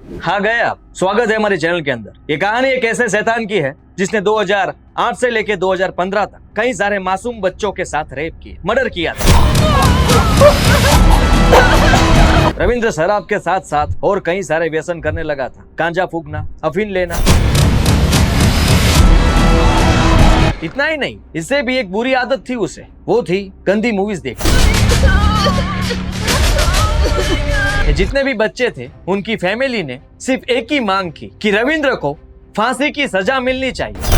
हाँ गए आप। स्वागत है हमारे चैनल के अंदर। ये कहानी एक ऐसे शैतान की है जिसने 2008 से लेके 2015 तक कई सारे मासूम बच्चों के साथ रेप किए, मर्डर किया था। रविंद्र शराब के साथ साथ और कई सारे व्यसन करने लगा था। गांजा फूकना, अफीम लेना। इतना ही नहीं, इससे भी एक बुरी आदत थी उसे, वो थी गंदी मूवीज देखना। जितने भी बच्चे थे उनकी फैमिली ने सिर्फ एक ही मांग की कि रविंद्र को फांसी की सजा मिलनी चाहिए।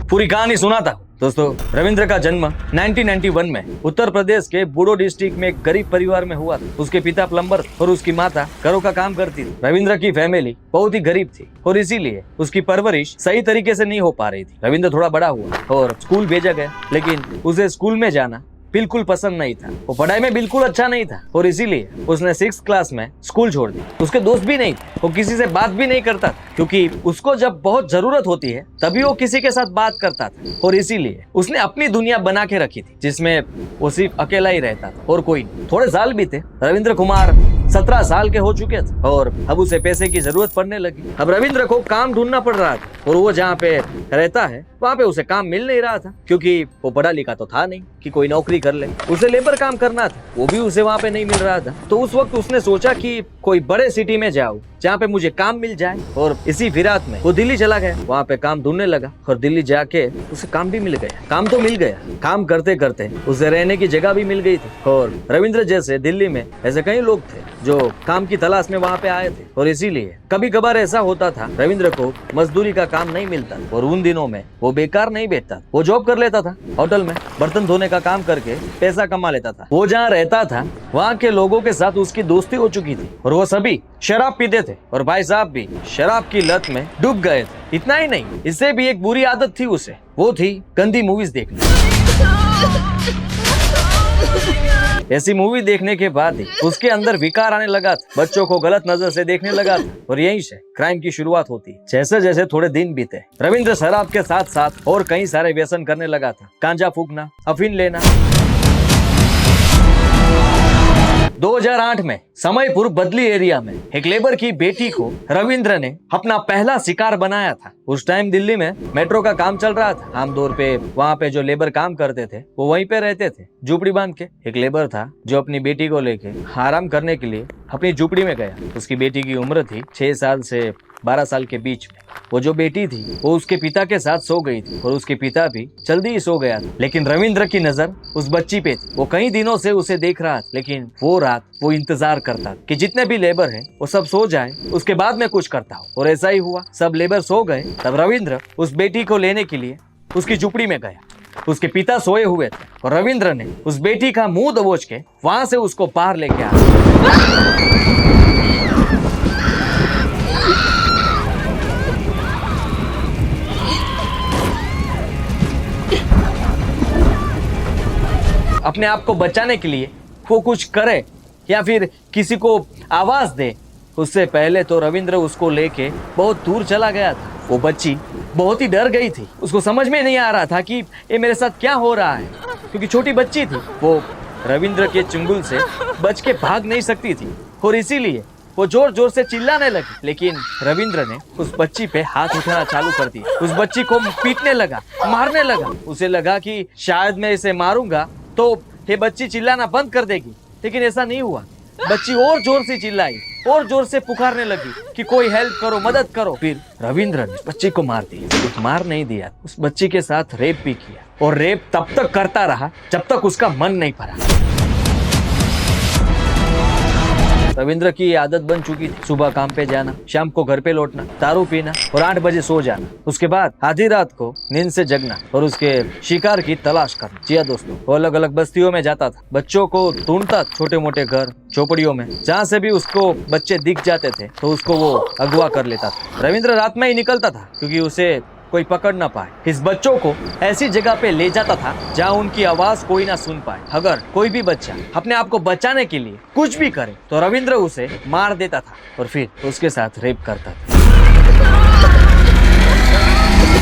पूरी कहानी सुनाता हूँ दोस्तों। रविंद्र का जन्म 1991 में उत्तर प्रदेश के बूडो डिस्ट्रिक्ट में एक गरीब परिवार में हुआ था। उसके पिता प्लम्बर और उसकी माता घरों का काम करती थी। रविंद्र की फैमिली बहुत ही गरीब थी और इसीलिए उसकी परवरिश सही तरीके से नहीं हो पा रही थी। रविंद्र थोड़ा बड़ा हुआ और स्कूल भेजा गया, लेकिन उसे स्कूल में जाना बिल्कुल पसंद नहीं था। वो पढ़ाई में बिल्कुल अच्छा नहीं था और इसीलिए उसने 6th क्लास में स्कूल छोड़ दिया। उसके दोस्त भी नहीं थे, वो किसी से बात भी नहीं करता था, क्योंकि उसको जब बहुत जरूरत होती है तभी वो किसी के साथ बात करता था। और इसीलिए उसने अपनी दुनिया बना के रखी थी जिसमें वो सिर्फ अकेला ही रहता था और कोई नहीं। थोड़े साल बीते, रविंद्र कुमार 17 साल के हो चुके थे और अब उसे पैसे की जरूरत पड़ने लगी। अब रविंद्र को काम ढूंढना पड़ रहा था और वो जहाँ पे रहता है वहाँ पे उसे काम मिल नहीं रहा था, क्योंकि वो पढ़ा लिखा तो था नहीं कि कोई नौकरी कर ले। उसे लेबर काम करना था, वो भी उसे वहाँ पे नहीं मिल रहा था। तो उस वक्त उसने सोचा कि कोई बड़े सिटी में जाऊँ जहाँ पे मुझे काम मिल जाए, और इसी फिरात में वो दिल्ली चला गया। वहाँ पे काम ढूंढने लगा और दिल्ली जाके उसे काम भी मिल गया। काम तो मिल गया, काम करते करते उसे रहने की जगह भी मिल गई थी। और रविंद्र जैसे दिल्ली में ऐसे कई लोग थे जो काम की तलाश में वहाँ पे आए थे और इसीलिए कभी कभार ऐसा होता था रविंद्र को मजदूरी का काम नहीं मिलता और उन दिनों में वो बेकार नहीं बैठता। वो जॉब कर लेता था, होटल में बर्तन धोने का काम करके पैसा कमा लेता था। वो जहाँ रहता था वहाँ के लोगों के साथ उसकी दोस्ती हो चुकी थी और वो सभी शराब पीते थे और भाई साहब भी शराब की लत में डूब गए थे। इतना ही नहीं, इससे भी एक बुरी आदत थी उसे, वो थी गंदी मूवीज देखना। ऐसी मूवी देखने के बाद ही उसके अंदर विकार आने लगा था, बच्चों को गलत नजर से देखने लगा था और यहीं से क्राइम की शुरुआत होती। जैसे जैसे थोड़े दिन बीते, रविंद्र शराब के साथ साथ और कई सारे व्यसन करने लगा था। गांजा फूकना, अफीम लेना। 2008 में समयपुर बदली एरिया में एक लेबर की बेटी को रविंद्र ने अपना पहला शिकार बनाया था। उस टाइम दिल्ली में मेट्रो का काम चल रहा था। आमतौर पे वहाँ पे जो लेबर काम करते थे वो वहीं पे रहते थे, झुपड़ी बांध के। एक लेबर था जो अपनी बेटी को लेके आराम करने के लिए अपनी झुपड़ी में गया। उसकी बेटी की उम्र थी 6 साल से 12 साल के बीच में। वो जो बेटी थी वो उसके पिता के साथ सो गई थी और उसके पिता भी जल्दी ही सो गया था, लेकिन रविंद्र की नजर उस बच्ची पे थी। वो कई दिनों से उसे देख रहा था, लेकिन वो रात वो इंतजार करता कि जितने भी लेबर हैं वो सब सो जाएं, उसके बाद में कुछ करता हो। और ऐसा ही हुआ, सब लेबर सो गए। तब रविंद्र उस बेटी को लेने के लिए उसकी झुपड़ी में गया। उसके पिता सोए हुए थे और रविंद्र ने उस बेटी का मुंह दबोच के वहां से उसको बाहर लेके आया। अपने आप को बचाने के लिए वो कुछ करे या फिर किसी को आवाज दे, उससे पहले तो रविंद्र उसको लेके बहुत दूर चला गया था। वो बच्ची बहुत ही डर गई थी। उसको समझ में नहीं आ रहा था कि ये मेरे साथ क्या हो रहा है, क्योंकि छोटी बच्ची थी। वो रविंद्र के चुंगल से बच के भाग नहीं सकती थी और इसीलिए वो जोर जोर से चिल्लाने लगी। लेकिन रविंद्र ने उस बच्ची पे हाथ उठाना चालू कर दिया। उस बच्ची को पीटने लगा, मारने लगा। उसे लगा कि शायद मैं इसे मारूंगा तो ये बच्ची चिल्लाना बंद कर देगी, लेकिन ऐसा नहीं हुआ। बच्ची और जोर से चिल्लाई और जोर से पुकारने लगी कि कोई हेल्प करो, मदद करो। फिर रविंद्र ने बच्ची को मार दिया। सिर्फ मार नहीं दिया, उस बच्ची के साथ रेप भी किया और रेप तब तक करता रहा जब तक उसका मन नहीं भरा। रविंद्र की ये आदत बन चुकी थी, सुबह काम पे जाना, शाम को घर पे लौटना, दारू पीना और 8 बजे सो जाना। उसके बाद आधी रात को नींद से जगना और उसके शिकार की तलाश करना। जी हाँ दोस्तों, वो अलग अलग बस्तियों में जाता था, बच्चों को ढूंढता, छोटे मोटे घर, झोपड़ियों में, जहाँ से भी उसको बच्चे दिख जाते थे तो उसको वो अगवा कर लेता था। रविंद्र रात में ही निकलता था क्योंकि उसे कोई पकड़ ना पाए। इस बच्चों को ऐसी जगह पे ले जाता था जहाँ उनकी आवाज कोई ना सुन पाए। अगर कोई भी बच्चा अपने आप को बचाने के लिए कुछ भी करे तो रविंद्र उसे मार देता था और फिर उसके साथ रेप करता था।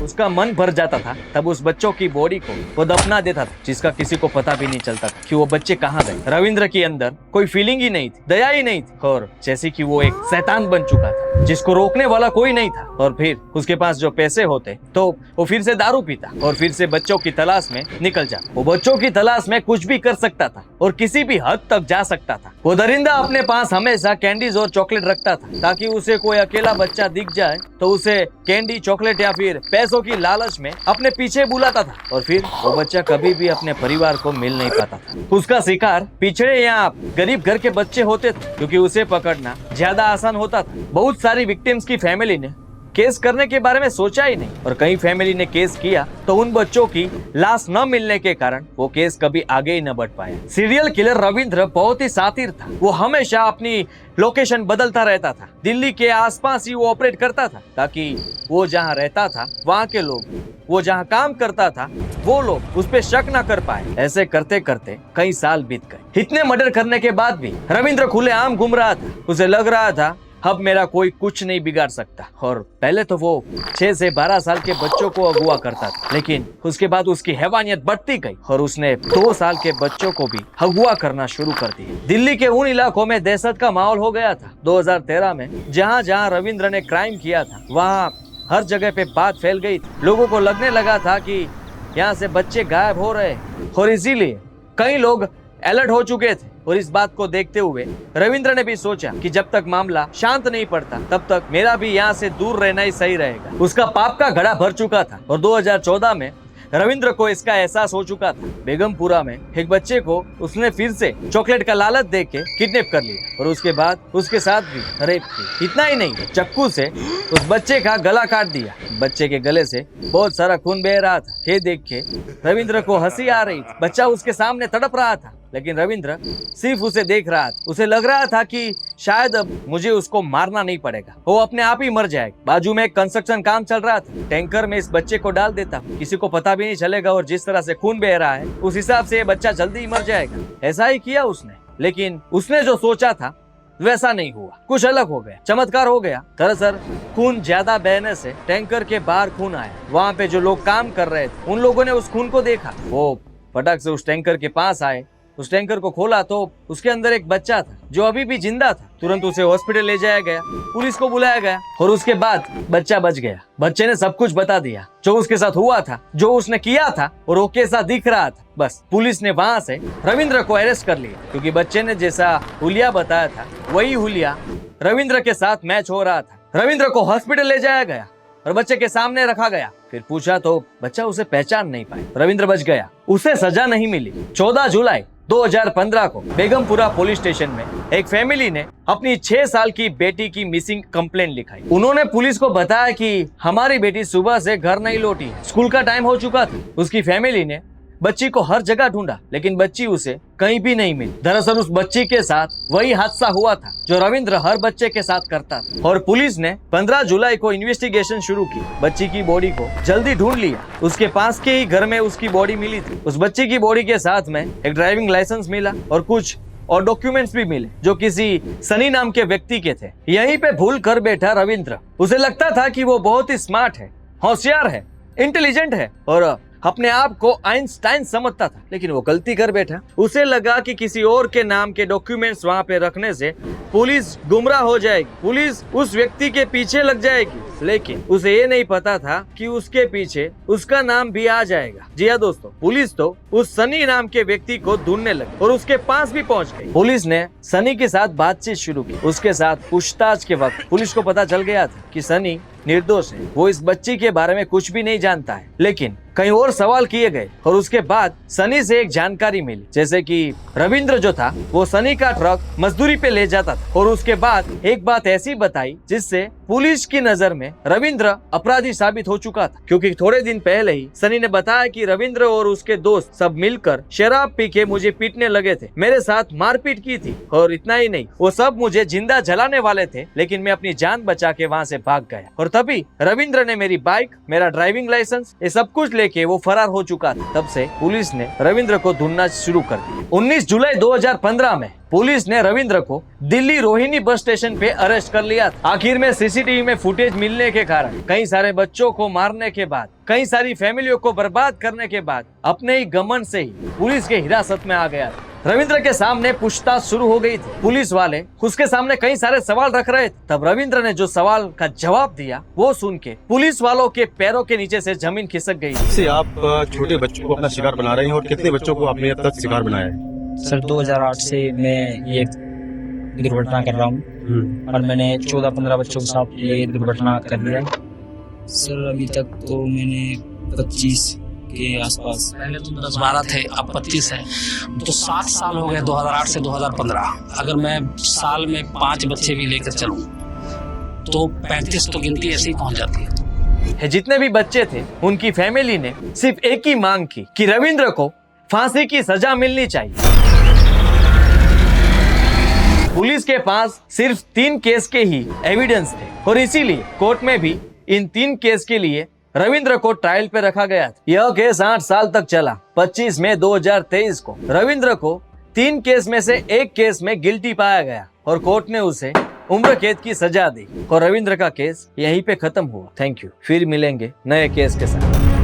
उसका मन भर जाता था तब उस बच्चों की बॉडी को वो दफना देता था, जिसका किसी को पता भी नहीं चलता था कि वो बच्चे कहाँ गए। रविंद्र के अंदर कोई फीलिंग ही नहीं थी, दया ही नहीं थी, और जैसे कि वो एक शैतान बन चुका था जिसको रोकने वाला कोई नहीं था। और फिर उसके पास जो पैसे होते तो वो फिर से दारू पीता और फिर से बच्चों की तलाश में निकल जाता। वो बच्चों की तलाश में कुछ भी कर सकता था और किसी भी हद तक जा सकता था। वो दरिंदा अपने पास हमेशा कैंडीज और चॉकलेट रखता था ताकि उसे कोई अकेला बच्चा दिख जाए तो उसे कैंडी, चॉकलेट या फिर पैसों की लालच में अपने पीछे बुलाता था, और फिर वो बच्चा कभी भी अपने परिवार को मिल नहीं पाता था। उसका शिकार पिछड़े या गरीब घर के बच्चे होते थे क्योंकि उसे पकड़ना ज्यादा आसान होता था। बहुत सारी विक्टिम्स की फैमिली ने केस करने के बारे में सोचा ही नहीं, और कई फैमिली ने केस किया तो उन बच्चों की लाश न मिलने के कारण वो केस कभी आगे ही न बढ़ पाया। सीरियल किलर रविंद्र बहुत ही शातिर था। वो हमेशा अपनी लोकेशन बदलता रहता था, दिल्ली के आसपास ही वो ऑपरेट करता था ताकि वो जहाँ रहता था वहाँ के लोग, वो जहाँ काम करता था वो लोग उस पर शक न कर पाए। ऐसे करते करते कई साल बीत गए। इतने मर्डर करने के बाद भी रविंद्र खुलेआम घूम रहा था। उसे लग रहा था अब मेरा कोई कुछ नहीं बिगाड़ सकता। और पहले तो वो 6 से 12 साल के बच्चों को अगवा करता था, लेकिन उसके बाद उसकी हैवानियत बढ़ती गई और उसने 2 साल के बच्चों को भी अगवा करना शुरू कर दिया। दिल्ली के उन इलाकों में दहशत का माहौल हो गया था। 2013 में जहाँ जहाँ रविंद्र ने क्राइम किया था वहाँ हर जगह पे बात फैल गई थी। लोगों को लगने लगा था कि यहाँ से बच्चे गायब हो रहे हैं, और इसीलिए कई लोग अलर्ट हो चुके थे। और इस बात को देखते हुए रविंद्र ने भी सोचा कि जब तक मामला शांत नहीं पड़ता तब तक मेरा भी यहाँ से दूर रहना ही सही रहेगा। उसका पाप का घड़ा भर चुका था और 2014 में रविंद्र को इसका एहसास हो चुका था। बेगमपुरा में एक बच्चे को उसने फिर से चॉकलेट का लालच देख के किडनैप कर लिया और उसके बाद उसके साथ भी रेप की। इतना ही नहीं, चक्कू से उस बच्चे का गला काट दिया। बच्चे के गले से बहुत सारा खून बह रहा था। ये देख के रविंद्र को हंसी आ रही थी। बच्चा उसके सामने तड़प रहा था, लेकिन रविंद्र सिर्फ उसे देख रहा था। उसे लग रहा था कि शायद अब मुझे उसको मारना नहीं पड़ेगा, वो अपने आप ही मर जाएगा। बाजू में एक कंस्ट्रक्शन काम चल रहा था। टैंकर में इस बच्चे को डाल देता, किसी को पता भी नहीं चलेगा, और जिस तरह से खून बह रहा है उस हिसाब से ये बच्चा जल्दी ही मर जाएगा। ऐसा ही किया उसने, लेकिन उसने जो सोचा था वैसा नहीं हुआ, कुछ अलग हो गया, चमत्कार हो गया। दरअसल खून ज्यादा बहने से टैंकर के बाहर खून आया। वहाँ पे जो लोग काम कर रहे थे उन लोगों ने उस खून को देखा। वो फटाक से उस टैंकर के पास आए, उस टैंकर को खोला तो उसके अंदर एक बच्चा था जो अभी भी जिंदा था। तुरंत उसे हॉस्पिटल ले जाया गया, पुलिस को बुलाया गया और उसके बाद बच्चा बच गया। बच्चे ने सब कुछ बता दिया, जो उसके साथ हुआ था, जो उसने किया था और वो कैसा दिख रहा था। बस पुलिस ने वहाँ से रविंद्र को अरेस्ट कर लिया, क्योंकि बच्चे ने जैसा हुलिया बताया था वही हुलिया रविंद्र के साथ मैच हो रहा था। रविंद्र को हॉस्पिटल ले जाया गया और बच्चे के सामने रखा गया। फिर पूछा तो बच्चा उसे पहचान नहीं पाया। रविंद्र बच गया, उसे सजा नहीं मिली। 14 जुलाई 2015 को बेगमपुरा पुलिस स्टेशन में एक फैमिली ने अपनी 6 साल की बेटी की मिसिंग कंप्लेंट लिखाई। उन्होंने पुलिस को बताया कि हमारी बेटी सुबह से घर नहीं लौटी, स्कूल का टाइम हो चुका था। उसकी फैमिली ने बच्ची को हर जगह ढूंढा, लेकिन बच्ची उसे कहीं भी नहीं मिली। दरअसल उस बच्ची के साथ वही हादसा हुआ था जो रविंद्र हर बच्चे के साथ करता था। और पुलिस ने 15 जुलाई को इन्वेस्टिगेशन शुरू की। बच्ची की बॉडी को जल्दी ढूंढ लिया। उसके पास के ही घर में उसकी बॉडी मिली थी। उस बच्ची की बॉडी के साथ में एक ड्राइविंग लाइसेंस मिला और कुछ और डॉक्यूमेंट्स भी मिले जो किसी सनी नाम के व्यक्ति के थे। यहीं पे भूल कर बैठा रविंद्र। उसे लगता था कि वो बहुत ही स्मार्ट है, होशियार है, इंटेलिजेंट है और अपने आप को आइंस्टाइन समझता था, लेकिन वो गलती कर बैठा। उसे लगा कि किसी और के नाम के डॉक्यूमेंट्स वहाँ पे रखने से पुलिस गुमराह हो जाएगी, पुलिस उस व्यक्ति के पीछे लग जाएगी, लेकिन उसे ये नहीं पता था कि उसके पीछे उसका नाम भी आ जाएगा। जी हाँ दोस्तों, पुलिस तो उस सनी नाम के व्यक्ति को ढूंढने लगी और उसके पास भी पहुंच गई। पुलिस ने सनी के साथ बातचीत शुरू की। उसके साथ पूछताछ के वक्त पुलिस को पता चल गया था कि सनी निर्दोष है, वो इस बच्ची के बारे में कुछ भी नहीं जानता है। लेकिन कई और सवाल किए गए और उसके बाद सनी से एक जानकारी मिली, जैसे कि रविंद्र जो था वो सनी का ट्रक मजदूरी पे ले जाता था। और उसके बाद एक बात ऐसी बताई जिससे पुलिस की नजर में रविंद्र अपराधी साबित हो चुका था, क्योंकि थोड़े दिन पहले ही सनी ने बताया कि रविंद्र और उसके दोस्त सब मिलकर शराब पी के मुझे पीटने लगे थे, मेरे साथ मारपीट की थी और इतना ही नहीं, वो सब मुझे जिंदा जलाने वाले थे, लेकिन मैं अपनी जान बचा के वहाँ से भाग गया। और तभी रविंद्र ने मेरी बाइक, मेरा ड्राइविंग लाइसेंस, ये सब कुछ लेके वो फरार हो चुका था। तब से पुलिस ने रविंद्र को ढूंढना शुरू कर दिया। 19 जुलाई 2015 में पुलिस ने रविंद्र को दिल्ली रोहिणी बस स्टेशन पे अरेस्ट कर लिया था। आखिर में सीसीटीवी में फुटेज मिलने के कारण कई सारे बच्चों को मारने के बाद, कई सारी फैमिलियों को बर्बाद करने के बाद अपने ही घमंड से ही पुलिस के हिरासत में आ गया था। रविंद्र के सामने पूछताछ शुरू हो गई थी। पुलिस वाले उसके सामने कई सारे सवाल रख रहे थे। तब रविंद्र ने जो सवाल का जवाब दिया वो सुन के पुलिस वालों के पैरों के नीचे से जमीन खिसक गई। से आप छोटे बच्चों को अपना शिकार बना रहे हैं और कितने बच्चों को आपने अब तक शिकार बनाया है? सर 2008 से मैं ये दुर्घटना कर रहा हूँ और मैंने 14-15 बच्चों के साथ ये दुर्घटना कर दिया। सर अभी तक तो मैंने 25 के आसपास, पहले तो 10-12 थे, अब 25 है, तो 7 साल हो गए 2008 से 2015। अगर मैं साल में 5 बच्चे भी लेकर चलूं तो 35 तो गिनती ऐसी पहुंच जाती है। जितने भी बच्चे थे उनकी फैमिली ने सिर्फ एक ही मांग की कि रविंद्र को फांसी की सजा मिलनी चाहिए। पुलिस के पास सिर्फ 3 केस के ही एविडेंस थे और इसीलिए कोर्ट में भी इन 3 केस के लिए रविंद्र को ट्रायल पे रखा गया था। यह केस 8 साल तक चला। 25 मई 2023 को रविंद्र को 3 केस में से 1 केस में गिल्टी पाया गया और कोर्ट ने उसे उम्र कैद की सजा दी और रविंद्र का केस यहीं पे खत्म हुआ। Thank you. फिर मिलेंगे नए केस के साथ।